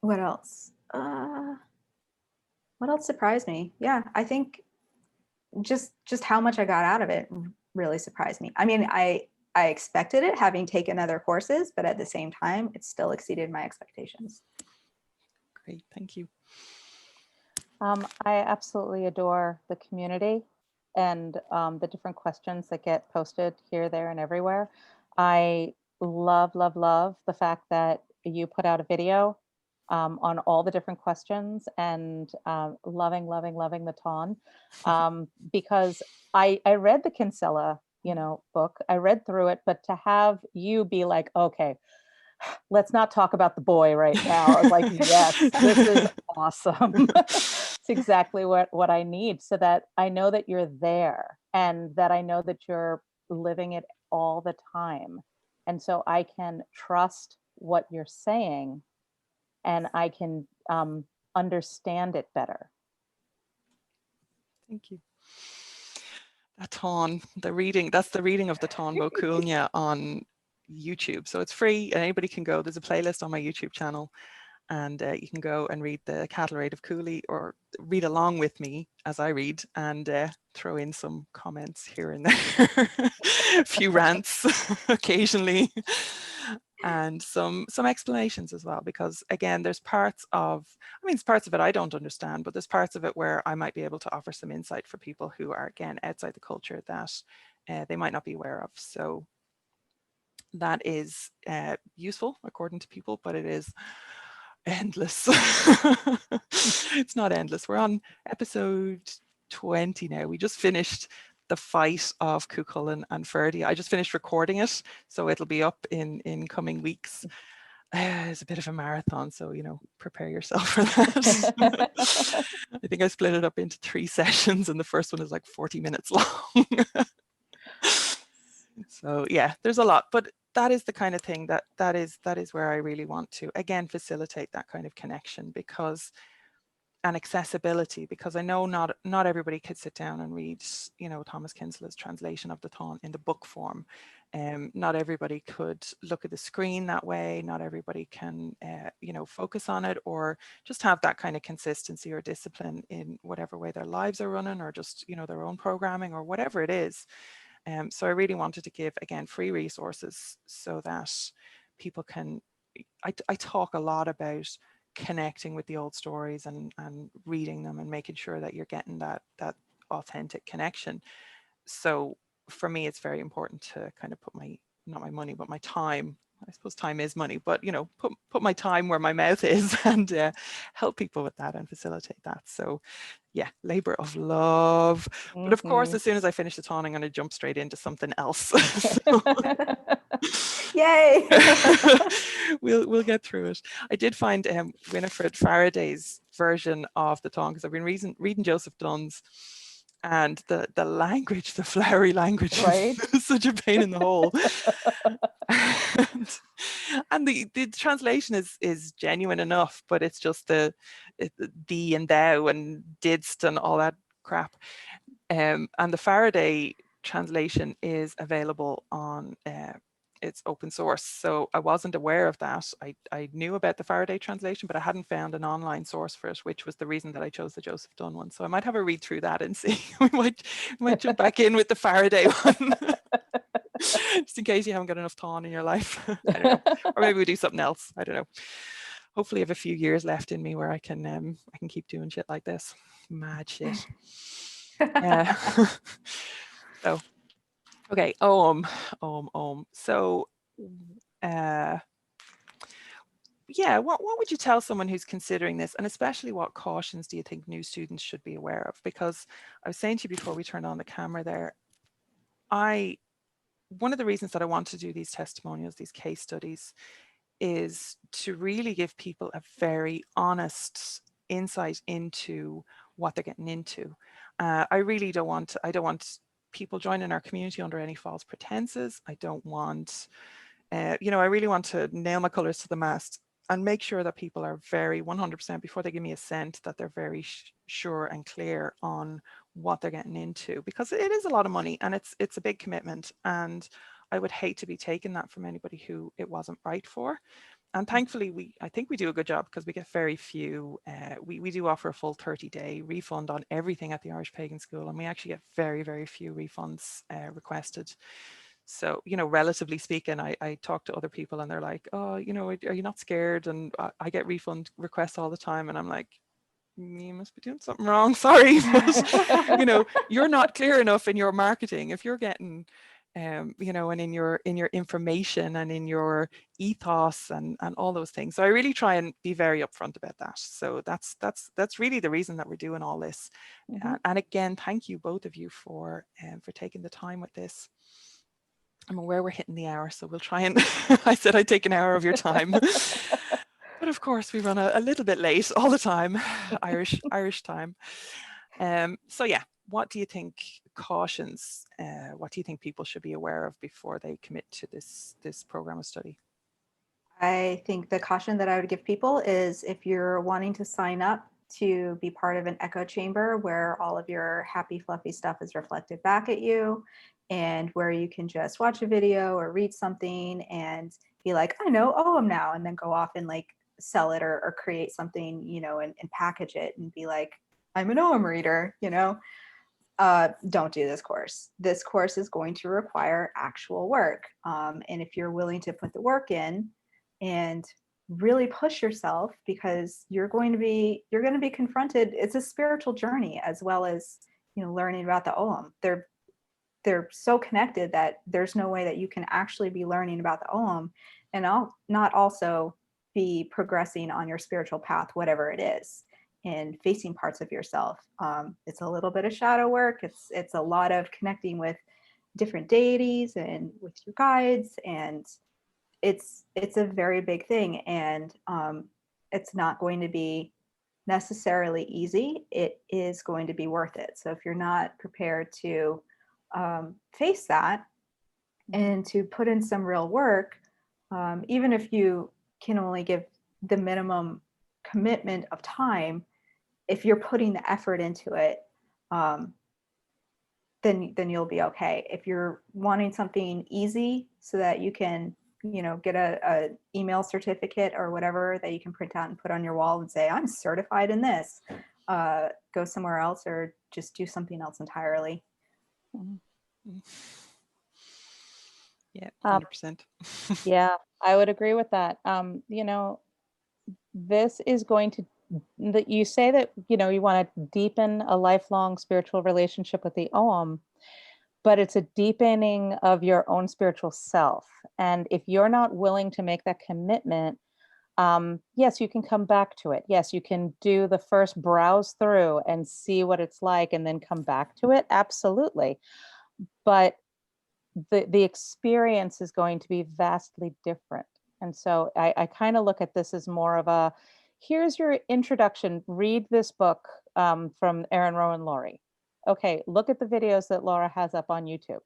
What else? What else surprised me? Yeah, I think just how much I got out of it really surprised me. I mean, I expected it, having taken other courses, but at the same time, it still exceeded my expectations. Great, thank you. I absolutely adore the community and the different questions that get posted here, there, and everywhere. I love the fact that you put out a video on all the different questions, and loving the ton, because I read the Kinsella, you know, book. I read through it, but to have you be like, okay, let's not talk about the boy right now. I was like, yes, this is awesome. It's exactly what I need, so that I know that you're there, and that I know that you're living it all the time. And so I can trust what you're saying, and I can understand it better. Thank you. That Tán, the reading, that's the reading of the Tán Bó Cúailnge on YouTube. So it's free, and anybody can go. There's a playlist on my YouTube channel, and you can go and read the Cattle Raid of Cooley, or read along with me as I read, and throw in some comments here and there, a few rants occasionally, and some explanations as well, because again, there's parts of it I don't understand, but there's parts of it where I might be able to offer some insight for people who are, again, outside the culture that they might not be aware of. So that is useful according to people, but it is endless. It's not endless. We're on episode 20 now. We just finished the fight of Cuchulainn and Ferdy. I just finished recording it, so it'll be up in coming weeks. It's a bit of a marathon, so, you know, prepare yourself for that. I think I split it up into 3 sessions, and the first one is like 40 minutes long. So yeah, there's a lot, but that is the kind of thing that is where I really want to, again, facilitate that kind of connection, because, and accessibility, because I know not everybody could sit down and read, you know, Thomas Kinsella's translation of the Tán in the book form. Not everybody could look at the screen that way. Not everybody can, you know, focus on it or just have that kind of consistency or discipline in whatever way their lives are running, or just, you know, their own programming or whatever it is. So I really wanted to give, again, free resources so that people can, I talk a lot about connecting with the old stories and reading them and making sure that you're getting that authentic connection. So for me, it's very important to kind of put my, not my money, but my time. I suppose time is money, but, you know, put my time where my mouth is and help people with that and facilitate that. So yeah, labor of love. But of course, as soon as I finish the ton, I'm going to jump straight into something else. Yay! We'll get through it. I did find Winifred Faraday's version of the Tongue, because I've been reading Joseph Dunn's, and the language, the flowery language, Right? is such a pain in the hole. and the translation is genuine enough, but it's just the thee and thou and didst and all that crap. And the Faraday translation is available on it's open source, so I wasn't aware of that. I knew about the Faraday translation, but I hadn't found an online source for it, which was the reason that I chose the Joseph Dunn one. So I might have a read through that and see. we might jump back in with the Faraday one. Just in case you haven't got enough time in your life. I don't know. Or maybe we do something else. I don't know. Hopefully I have a few years left in me where I can keep doing shit like this. Mad shit. So okay, So yeah, what would you tell someone who's considering this, and especially what cautions do you think new students should be aware of? Because I was saying to you before we turned on the camera there, one of the reasons that I want to do these testimonials, these case studies, is to really give people a very honest insight into what they're getting into. I really don't want people joining our community under any false pretenses. I don't want, you know, I really want to nail my colors to the mast and make sure that people are very 100% before they give me a cent, that they're very sure and clear on what they're getting into, because it is a lot of money and it's a big commitment, and I would hate to be taking that from anybody who it wasn't right for. And thankfully, I think we do a good job, because we get very few. We do offer a full 30-day refund on everything at the Irish Pagan School, and we actually get very, very few refunds requested. So, you know, relatively speaking, I talk to other people and they're like, oh, you know, are you not scared? And I get refund requests all the time, and I'm like, you must be doing something wrong. Sorry, but, you know, you're not clear enough in your marketing. If you're getting you know, and in your information and in your ethos and all those things. So I really try and be very upfront about that. So that's really the reason that we're doing all this. And again, thank you both of you for taking the time with this. I'm aware we're hitting the hour, so we'll try and I said I'd take an hour of your time. But of course we run a little bit late all the time, Irish time. So yeah, what do you think cautions, what do you think people should be aware of before they commit to this program of study? I think the caution that I would give people is, if you're wanting to sign up to be part of an echo chamber where all of your happy, fluffy stuff is reflected back at you, and where you can just watch a video or read something and be like, I know Ogham now, and then go off and like sell it or create something, you know, and package it and be like, I'm an Ogham reader, you know. Don't do this course. This course is going to require actual work. And if you're willing to put the work in and really push yourself, because you're going to be confronted. It's a spiritual journey as well as, you know, learning about the Ogham. They're so connected that there's no way that you can actually be learning about the Ogham and not also be progressing on your spiritual path, whatever it is, and facing parts of yourself. It's a little bit of shadow work. It's a lot of connecting with different deities and with your guides, and it's a very big thing, and it's not going to be necessarily easy. It is going to be worth it. So if you're not prepared to face that and to put in some real work, even if you can only give the minimum commitment of time, if you're putting the effort into it, then you'll be okay. If you're wanting something easy so that you can, you know, get a email certificate or whatever that you can print out and put on your wall and say, I'm certified in this, go somewhere else or just do something else entirely. Yeah, 100%. Yeah, I would agree with that. You know, this is going to, that you say that, you know, you want to deepen a lifelong spiritual relationship with the Ogham, but it's a deepening of your own spiritual self. And if you're not willing to make that commitment, yes, you can come back to it. Yes, you can do the first browse through and see what it's like and then come back to it. Absolutely. But the experience is going to be vastly different. And so I kind of look at this as more of a, here's your introduction, read this book from Erin Rowan Laurie. Okay, look at the videos that Laura has up on YouTube.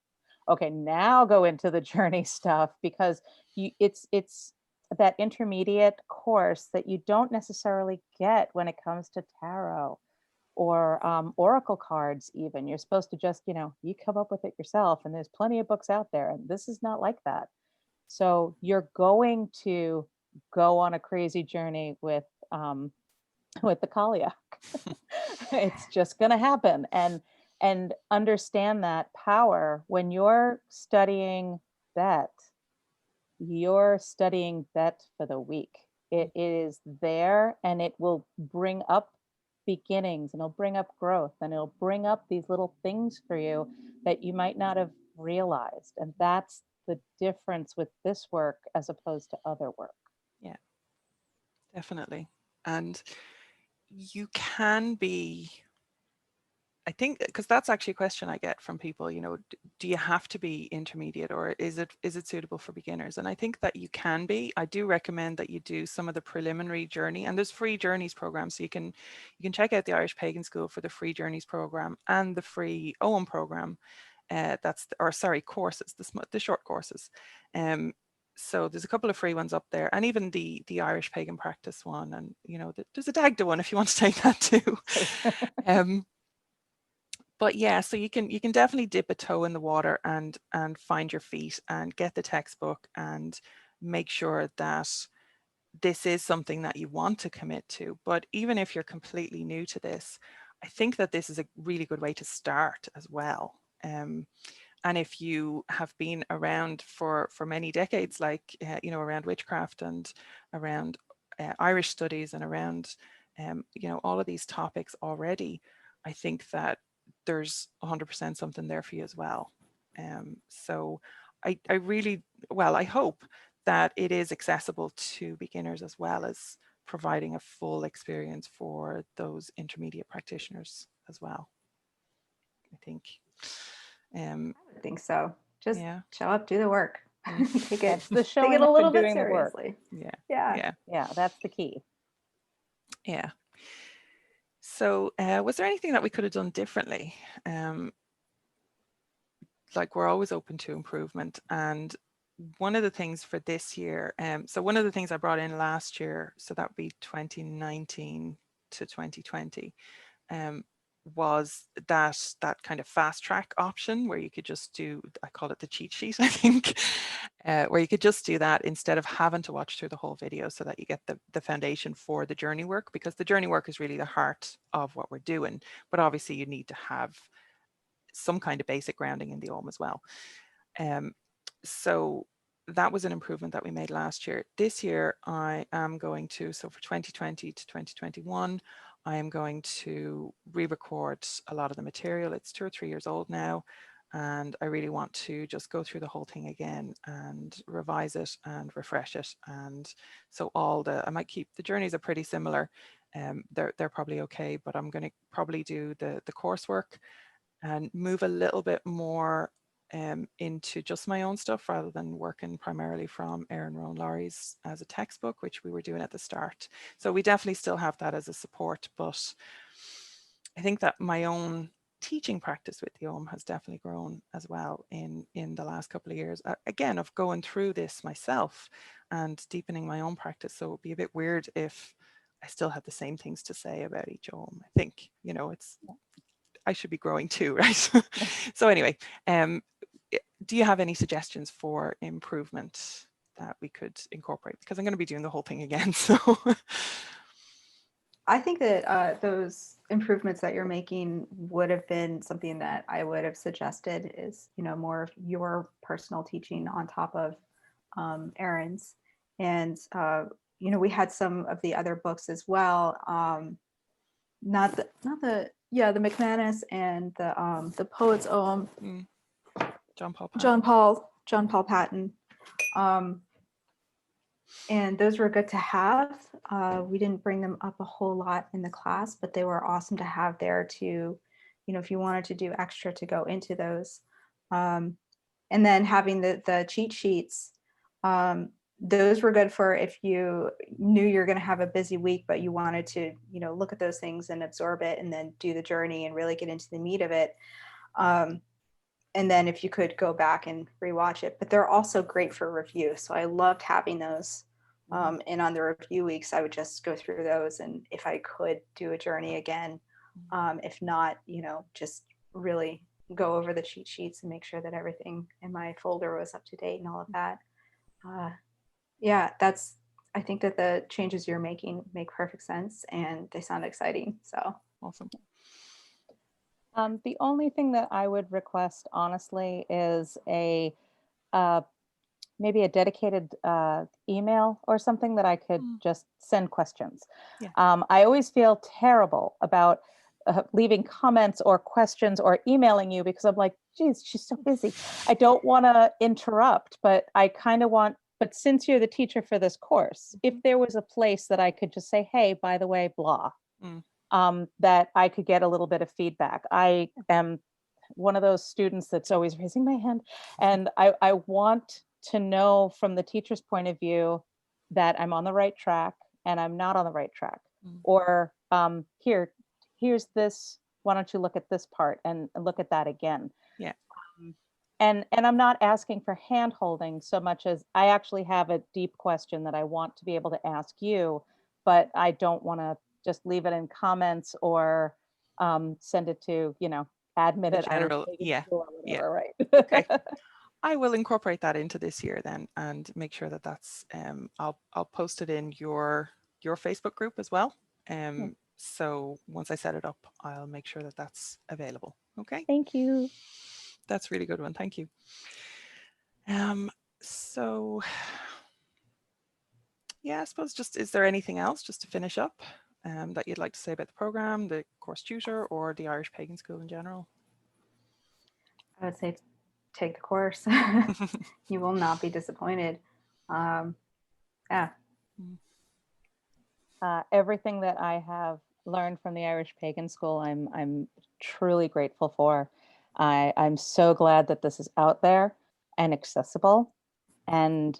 Okay, now go into the journey stuff, because it's that intermediate course that you don't necessarily get when it comes to tarot or oracle cards. Even you're supposed to just, you know, you come up with it yourself, and there's plenty of books out there, and this is not like that. So you're going to go on a crazy journey with the Kaliak. It's just going to happen. And understand that power. When you're studying Bet, you're studying Bet for the week. It is there, and it will bring up beginnings, and it'll bring up growth, and it'll bring up these little things for you that you might not have realized. And that's the difference with this work as opposed to other work. Yeah, definitely. And you can be, I think, because that's actually a question I get from people, you know, do you have to be intermediate, or is it suitable for beginners? And I think that you can be. I do recommend that you do some of the preliminary journey, and there's free journeys programs, so you can check out the Irish Pagan School for the free journeys program and the free Ogham program. Courses, the short courses. So there's a couple of free ones up there, and even the Irish Pagan Practice one, and you know, there's a Dagda one if you want to take that too. But yeah, so you can definitely dip a toe in the water and find your feet and get the textbook and make sure that this is something that you want to commit to. But even if you're completely new to this, I think that this is a really good way to start as well. And if you have been around for many decades, like you know, around witchcraft and around Irish studies and around you know, all of these topics already, I think that there's 100% something there for you as well. So I really, well, I hope that it is accessible to beginners as well as providing a full experience for those intermediate practitioners as well. I think. I think so. Just Yeah. show up, do the work. Take it, The take it a little bit seriously. Yeah. Yeah. Yeah, that's the key. Yeah. So was there anything that we could have done differently? Like, we're always open to improvement. And one of the things for this year, so one of the things I brought in last year, so that would be 2019 to 2020, was that kind of fast track option where you could just do, I call it the cheat sheet, I think, where you could just do that instead of having to watch through the whole video, so that you get the foundation for the journey work, because the journey work is really the heart of what we're doing. But obviously you need to have some kind of basic grounding in the Ogham as well. So that was an improvement that we made last year. This year I am going to, so for 2020 to 2021, I am going to re-record a lot of the material. It's 2 or 3 years old now, and I really want to just go through the whole thing again and revise it and refresh it. And so I might keep, the journeys are pretty similar. They're probably okay, but I'm going to probably do the coursework and move a little bit more into just my own stuff, rather than working primarily from Erin Rowan Laurie's as a textbook, which we were doing at the start. So we definitely still have that as a support, but I think that my own teaching practice with the Ogham has definitely grown as well in the last couple of years, again, of going through this myself and deepening my own practice. So it would be a bit weird if I still had the same things to say about each Ogham. I think, you know, I should be growing too, right? So anyway, do you have any suggestions for improvement that we could incorporate? Because I'm going to be doing the whole thing again. So I think that those improvements that you're making would have been something that I would have suggested is, more of your personal teaching on top of Erin's. And, we had some of the other books as well. The McManus and the Poets Ogham. John Paul Patton. And those were good to have. We didn't bring them up a whole lot in the class, but they were awesome to have there to, if you wanted to do extra to go into those. And then having the cheat sheets, those were good for if you knew you're going to have a busy week, but you wanted to, look at those things and absorb it and then do the journey and really get into the meat of it. And then if you could go back and rewatch it, but they're also great for review. So I loved having those. And on the review weeks, I would just go through those. And if I could do a journey again, if not, just really go over the cheat sheets and make sure that everything in my folder was up to date and all of that. I think that the changes you're making make perfect sense and they sound exciting. So awesome. The only thing that I would request, honestly, is maybe a dedicated email or something that I could just send questions. Yeah. I always feel terrible about leaving comments or questions or emailing you because I'm like, geez, she's so busy. I don't want to interrupt, but I kind of want, but since you're the teacher for this course, if there was a place that I could just say, hey, by the way, blah, that I could get a little bit of feedback. I am one of those students that's always raising my hand. And I want to know from the teacher's point of view that I'm on the right track and I'm not on the right track. Or here's this, why don't you look at this part and look at that again. Yeah. And I'm not asking for hand holding so much as I actually have a deep question that I want to be able to ask you, but I don't want to just leave it in comments or send it to, admin at general, Irish School or whatever, right? Okay. I will incorporate that into this year then and make sure that that's, I'll post it in your Facebook group as well. So once I set it up, I'll make sure that that's available. Okay. Thank you. That's a really good one. Thank you. So yeah, I suppose just, is there anything else just to finish up that you'd like to say about the program, the course tutor, or the Irish Pagan School in general? I would say take the course. You will not be disappointed. Everything that I have learned from the Irish Pagan School, I'm truly grateful for. I'm so glad that this is out there and accessible and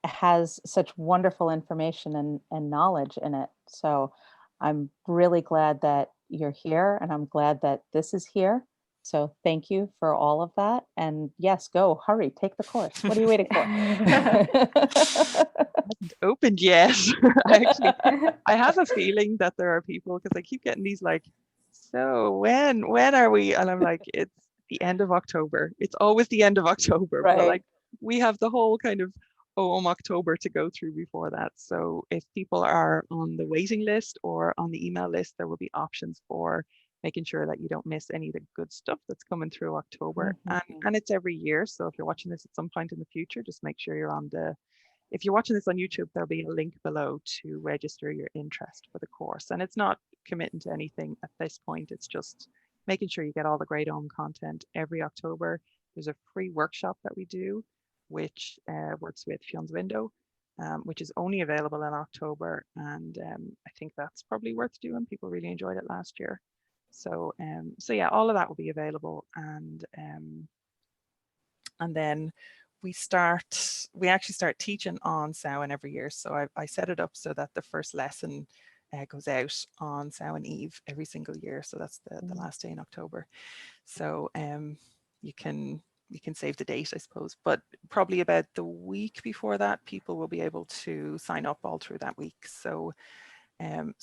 has such wonderful information and knowledge in it. So I'm really glad that you're here and I'm glad that this is here. So thank you for all of that. And yes, go, hurry, take the course. What are you waiting for? Hasn't opened yet. I have a feeling that there are people, because I keep getting these like, so when are we? And I'm like, it's the end of October. It's always the end of October. Right. But like, we have the whole kind of October to go through before that. So if people are on the waiting list or on the email list, there will be options for making sure that you don't miss any of the good stuff that's coming through October. And it's every year. So if you're watching this at some point in the future, just make sure you're on if you're watching this on YouTube, there'll be a link below to register your interest for the course. And it's not committing to anything at this point. It's just making sure you get all the great Ogham content every October. There's a free workshop that we do, which works with Fion's Window, which is only available in October. And I think that's probably worth doing. People really enjoyed it last year. So yeah, all of that will be available. And then we actually start teaching on Samhain every year. So I set it up so that the first lesson goes out on Samhain Eve every single year. So that's the last day in October. So you can save the date, I suppose, but probably about the week before that, people will be able to sign up all through that week. So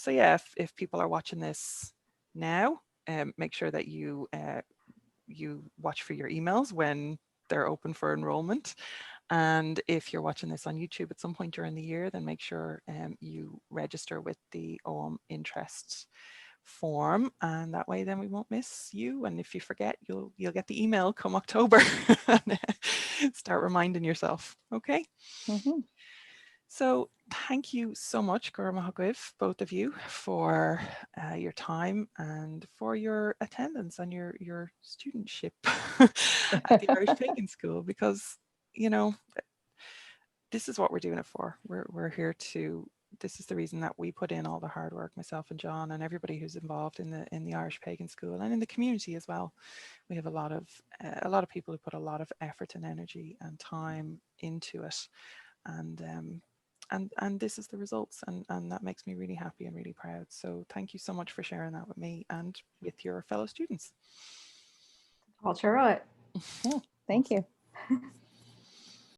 yeah, if people are watching this now, make sure that you watch for your emails when they're open for enrollment. And if you're watching this on YouTube at some point during the year, then make sure you register with the Ogham interest form, and that way then we won't miss you. And if you forget, you'll get the email come October. Start reminding yourself. Okay. Mhm. So thank you so much, Gurmahagwiv, both of you, for your time and for your attendance and your studentship at the Irish Pagan School, because, you know, this is what we're doing it for. We're here to, this is the reason that we put in all the hard work, myself and John and everybody who's involved in the Irish Pagan School and in the community as well. We have a lot of people who put a lot of effort and energy and time into it. And this is the results, and that makes me really happy and really proud. So thank you so much for sharing that with me and with your fellow students. Culture right. Yeah, thank you.